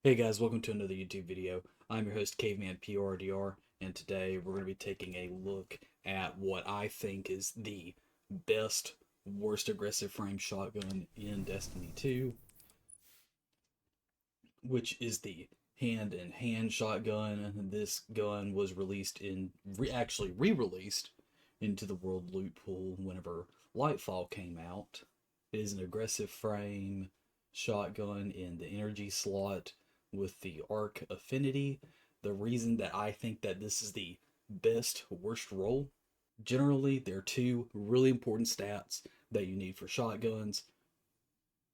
Hey guys, welcome to another YouTube video. I'm your host Caveman PRDR, and today we're going to be taking a look at what I think is the best, worst aggressive frame shotgun in Destiny 2, which is the hand-in-hand shotgun. This gun was released actually re-released into the world loot pool whenever Lightfall came out. It is an aggressive frame shotgun in the energy slot with the arc affinity. The reason that I think that this is the best worst roll, generally there are two really important stats that you need for shotguns.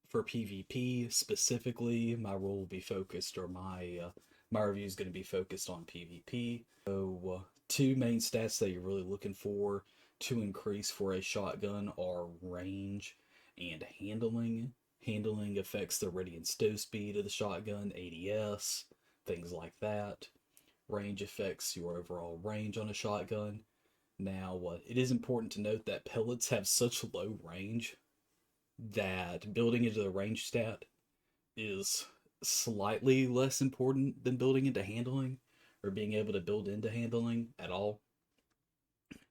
For PvP specifically, my role will be focused, or my review is going to be focused on PvP. So, two main stats that you're really looking for to increase for a shotgun are range and handling. Handling affects the ready and stow speed of the shotgun, ADS, things like that. Range affects your overall range on a shotgun. Now, it is important to note that pellets have such low range that building into the range stat is slightly less important than building into handling or being able to build into handling at all.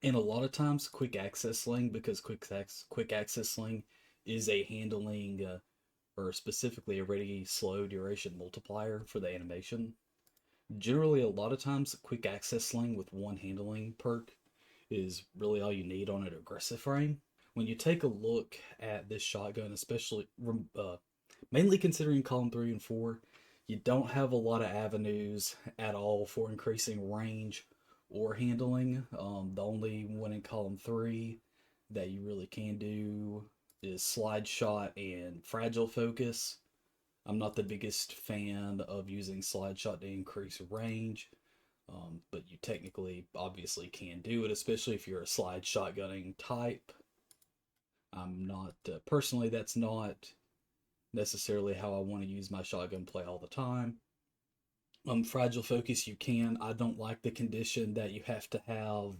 And a lot of times, quick access sling, because quick access sling is a handling or specifically a ready slow duration multiplier for the animation. Generally, a lot of times, quick access sling with one handling perk is really all you need on an aggressive frame. When you take a look at this shotgun, especially mainly considering column 3 and 4, you don't have a lot of avenues at all for increasing range or handling. The only one in column 3 that you really can do is slide shot and fragile focus. I'm not the biggest fan of using slide shot to increase range, but you technically, obviously, can do it, especially if you're a slide shotgunning type. I'm not, personally, that's not necessarily how I want to use my shotgun play all the time. Fragile focus, you can. I don't like the condition that you have to have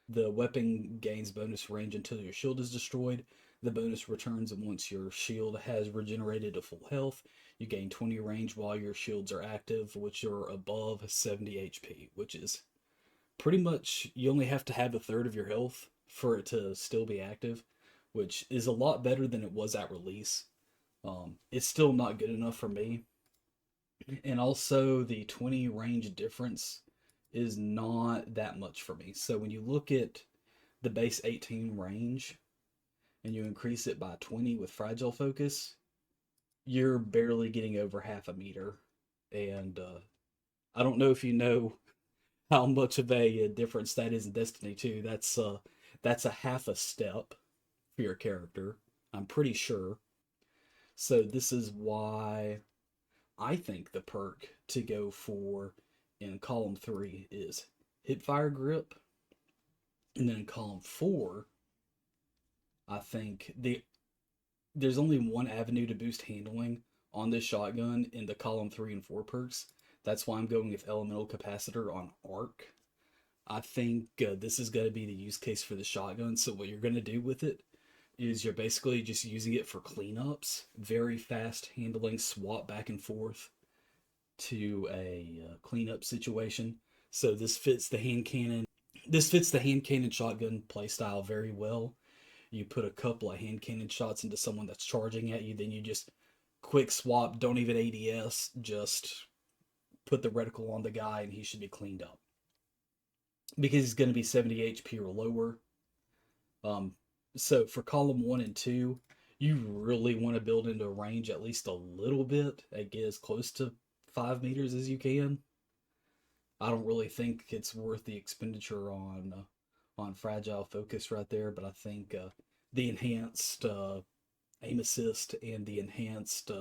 the weapon gains bonus range until your shield is destroyed. The bonus returns once your shield has regenerated to full health. You gain 20 range while your shields are active, which are above 70 HP, which is pretty much you only have to have a third of your health for it to still be active, which is a lot better than it was at release. It's still not good enough for me, and also the 20 range difference is not that much for me. So when you look at the base 18 range and you increase it by 20 with fragile focus, you're barely getting over half a meter. And I don't know if you know how much of a difference that is in Destiny 2. That's a half a step for your character. I'm pretty sure. So this is why I think the perk to go for in column 3 is hipfire grip, and then in column 4, I think there's only one avenue to boost handling on this shotgun in the column 3 and 4 perks. That's why I'm going with elemental capacitor on arc. I think this is going to be the use case for the shotgun. So what you're going to do with it is you're basically just using it for cleanups, very fast handling, swap back and forth to a cleanup situation. So this fits the hand cannon. This fits the hand cannon shotgun playstyle very well. You put a couple of hand cannon shots into someone that's charging at you, then you just quick swap, don't even ADS, just put the reticle on the guy and he should be cleaned up. Because he's going to be 70 HP or lower. So for column 1 and 2, you really want to build into range at least a little bit, get as close to 5 meters as you can. I don't really think it's worth the expenditure on fragile focus right there, but I think the enhanced aim assist and the enhanced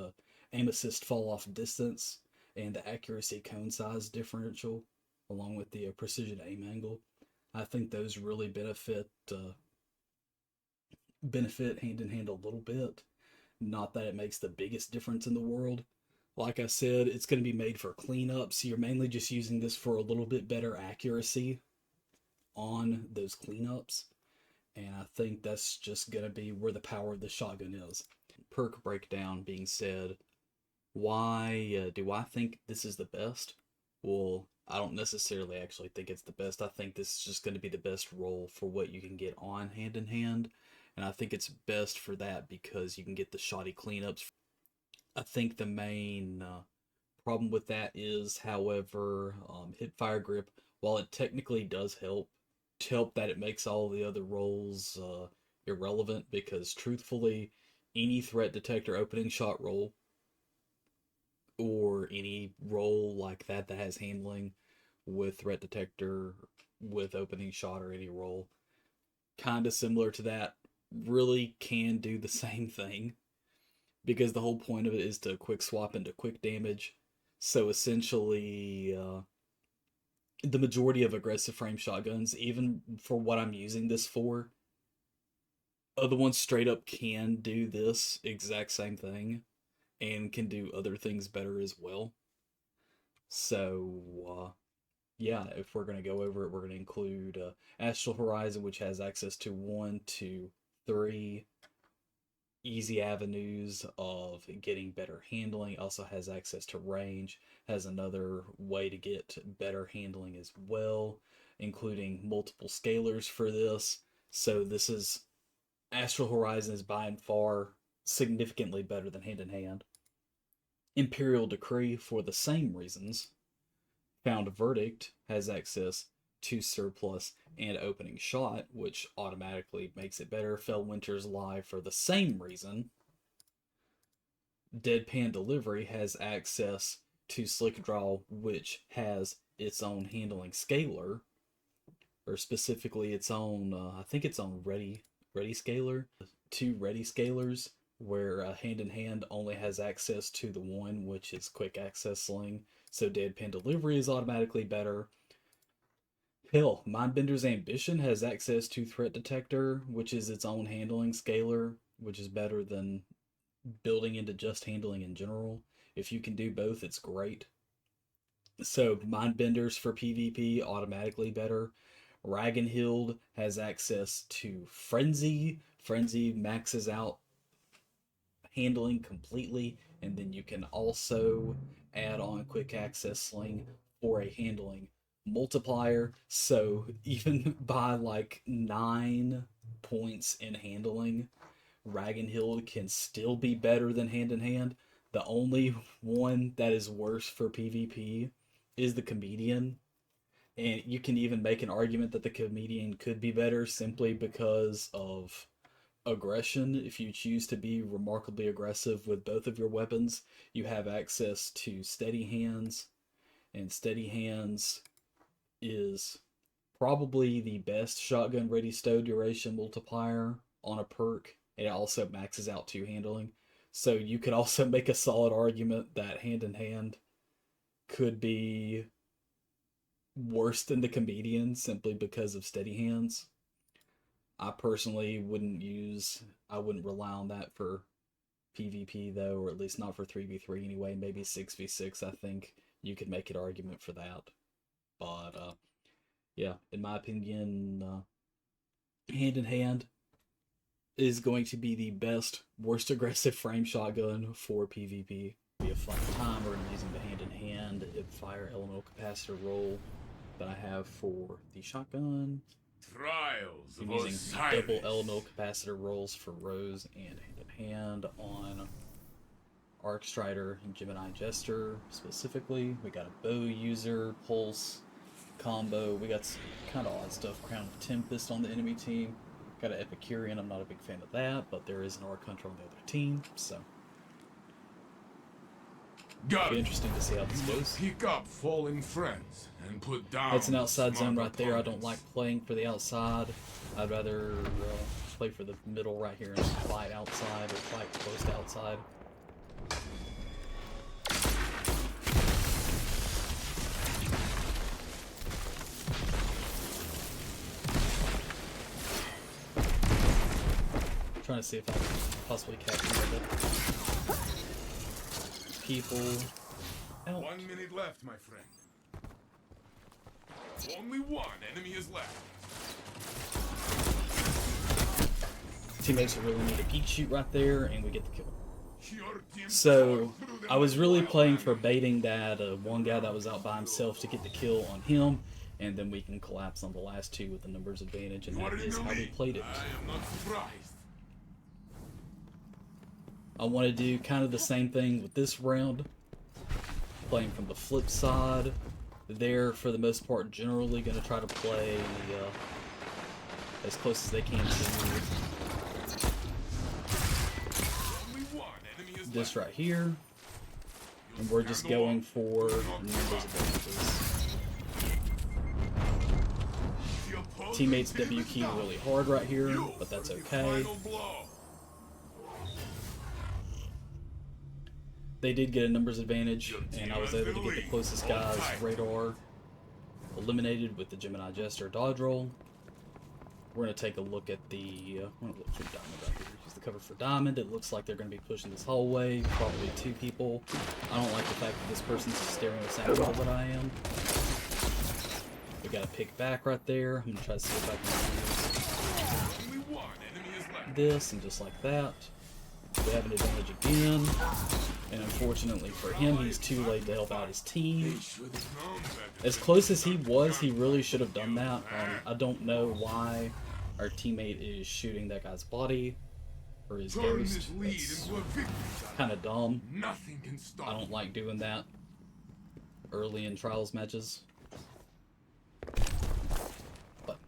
aim assist fall off distance and the accuracy cone size differential, along with the precision aim angle, I think those really benefit hand in hand a little bit. Not that it makes the biggest difference in the world. Like I said, it's going to be made for cleanup, so you're mainly just using this for a little bit better accuracy on those cleanups. And I think that's just going to be where the power of the shotgun is. Perk breakdown being said, Why do I think this is the best? Well, I don't necessarily actually think it's the best. I think this is just going to be the best role for what you can get on hand in hand. And I think it's best for that because you can get the shoddy cleanups. I think the main problem with that is, however, hip fire grip, while it technically does help that it makes all the other roles irrelevant because truthfully, any threat detector opening shot roll or any roll like that that has handling with threat detector with opening shot or any roll kind of similar to that really can do the same thing because the whole point of it is to quick swap into quick damage. So essentially, the majority of aggressive frame shotguns, even for what I'm using this for, other ones straight up can do this exact same thing and can do other things better as well. So, yeah, if we're going to go over it, we're going to include Astral Horizon, which has access to 1, 2, 3 easy avenues of getting better handling. Also has access to range, has another way to get better handling as well, including multiple scalars for this. So this is Astral Horizon is by and far significantly better than Hand in Hand. Imperial Decree, for the same reasons. Found Verdict has access to surplus and opening shot, which automatically makes it better. Fellwinter's Lie, for the same reason. Deadpan Delivery has access to Slick Draw, which has its own handling scalar, or specifically its own, I think it's on Ready Scalar. 2 Ready Scalars, where Hand in Hand only has access to the one, which is Quick Access Sling. So Deadpan Delivery is automatically better. Hell, Mindbender's Ambition has access to Threat Detector, which is its own handling scalar, which is better than building into just handling in general. If you can do both, it's great. So Mindbenders for PvP, automatically better. Ragnhild has access to Frenzy. Frenzy maxes out handling completely, and then you can also add on Quick Access Sling for a handling multiplier. So even by like 9 points in handling, Ragnhild can still be better than Hand in Hand. The only one that is worse for PvP is the Comedian. And you can even make an argument that the Comedian could be better simply because of aggression. If you choose to be remarkably aggressive with both of your weapons, you have access to Steady Hands, and Steady Hands is probably the best shotgun ready stow duration multiplier on a perk. It also maxes out 2 handling. So you could also make a solid argument that Hand in Hand could be worse than the Comedian simply because of Steady Hands. I personally I wouldn't rely on that for PvP though, or at least not for 3v3 anyway. Maybe 6v6, I think you could make an argument for that. But yeah, in my opinion, Hand in Hand is going to be the best, worst aggressive frame shotgun for PvP. It'll be a fun time. We're going to be using the Hand in Hand fire elemental capacitor roll that I have for the shotgun. Trials I'm of using double elemental capacitor rolls for Rose and Hand in Hand on Arc Strider and Gemini Jester specifically. We got a bow user, pulse combo. We got some kind of odd stuff. Crown of Tempest on the enemy team. Got an Epicurean. I'm not a big fan of that, but there is an Arc Hunter on the other team, so it'll be interesting to see how this goes. Pick up fallen friends and put down. That's an outside zone right there. I don't like playing for the outside. I'd rather play for the middle right here and fight outside or fight close to outside. I'm trying to see if I can possibly capture the people. Out. 1 minute left, my friend. Only one enemy is left. Teammates are really need a geek shoot right there, and we get the kill. Your team So tore through them I was like really wild playing for animals. baiting that one guy that was out by himself to get the kill on him, and then we can collapse on the last two with the numbers advantage, and You are that in is the how we lead. played it. I am not surprised. I want to do kind of the same thing with this round, playing from the flip side. They're, for the most part, generally going to try to play as close as they can to Only one enemy is this left. right here, and we're just going for numbers advantages. The opposing Teammates team W is key down. really hard right here, You but that's for the okay. final blow. They did get a numbers advantage, Your and team I was has able the to get the lead. closest Hold guy's tight. radar eliminated with the Gemini Jester dodge roll. We're going to take a look at the... I'm going to look for Diamond right here. Use the cover for Diamond. It looks like they're going to be pushing this hallway. Probably two people. I don't like the fact that this person's staring the same wall that I am. We got a pick back right there. I'm going to try to see if I can use Only one enemy is left. this, and just like that. We have an advantage again. And unfortunately for him, he's too late to help out his team. They should have known better. As close as he was, he really should have done that. I don't know why our teammate is shooting that guy's body or his Turn ghost. this lead That's into a victory. kind of dumb. Nothing can stop. I don't like doing that early in trials matches. But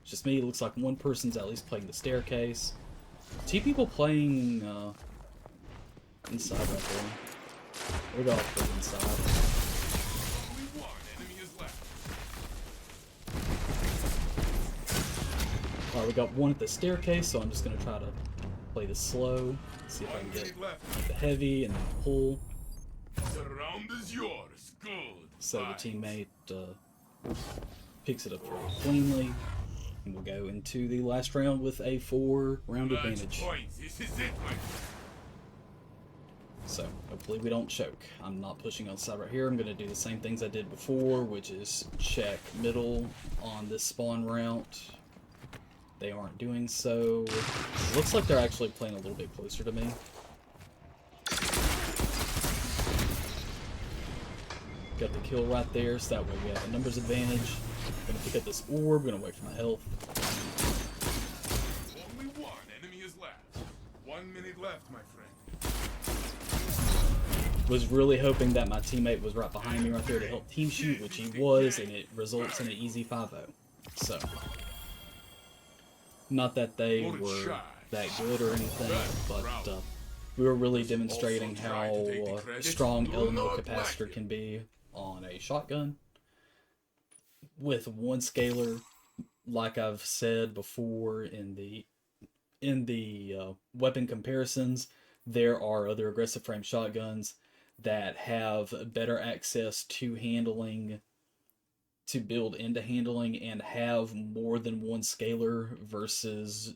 it's just me. It looks like one person's at least playing the staircase. Two people playing inside right there. We'll go off the inside. Only one enemy is left. Alright, we got one at the staircase, so I'm just going to try to play this slow. See if I One can get minute left. the heavy and then pull. The round is yours. Good. So the Fight. teammate picks it up very cleanly. And we'll go into the last round with a 4-round Match advantage. point. This is it, my friend. So hopefully we don't choke. I'm not pushing on the side right here. I'm going to do the same things I did before, which is check middle on this spawn route. They aren't doing so. It looks like they're actually playing a little bit closer to me. Got the kill right there, so that way we have a numbers advantage. Gonna pick up this orb, gonna wait for my health. Only one enemy is left. 1 minute left, my friend. Was really hoping that my teammate was right behind me right there to help team shoot, which he was, and it results in an easy 5-0. So, not that they were that good or anything, but we were really demonstrating how strong elemental capacitor can be on a shotgun. With one scalar, like I've said before in the weapon comparisons, there are other aggressive frame shotguns that have better access to handling, to build into handling, and have more than one scalar versus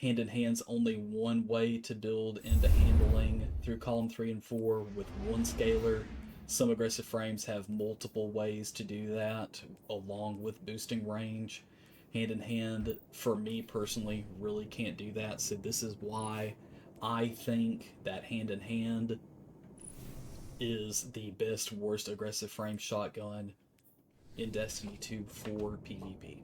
hand in hand's only one way to build into handling through column 3 and 4 with one scalar. Some aggressive frames have multiple ways to do that, along with boosting range. Hand in hand, for me personally, really can't do that. So this is why I think that hand in hand is the best, worst aggressive frame shotgun in Destiny 2 for PvP.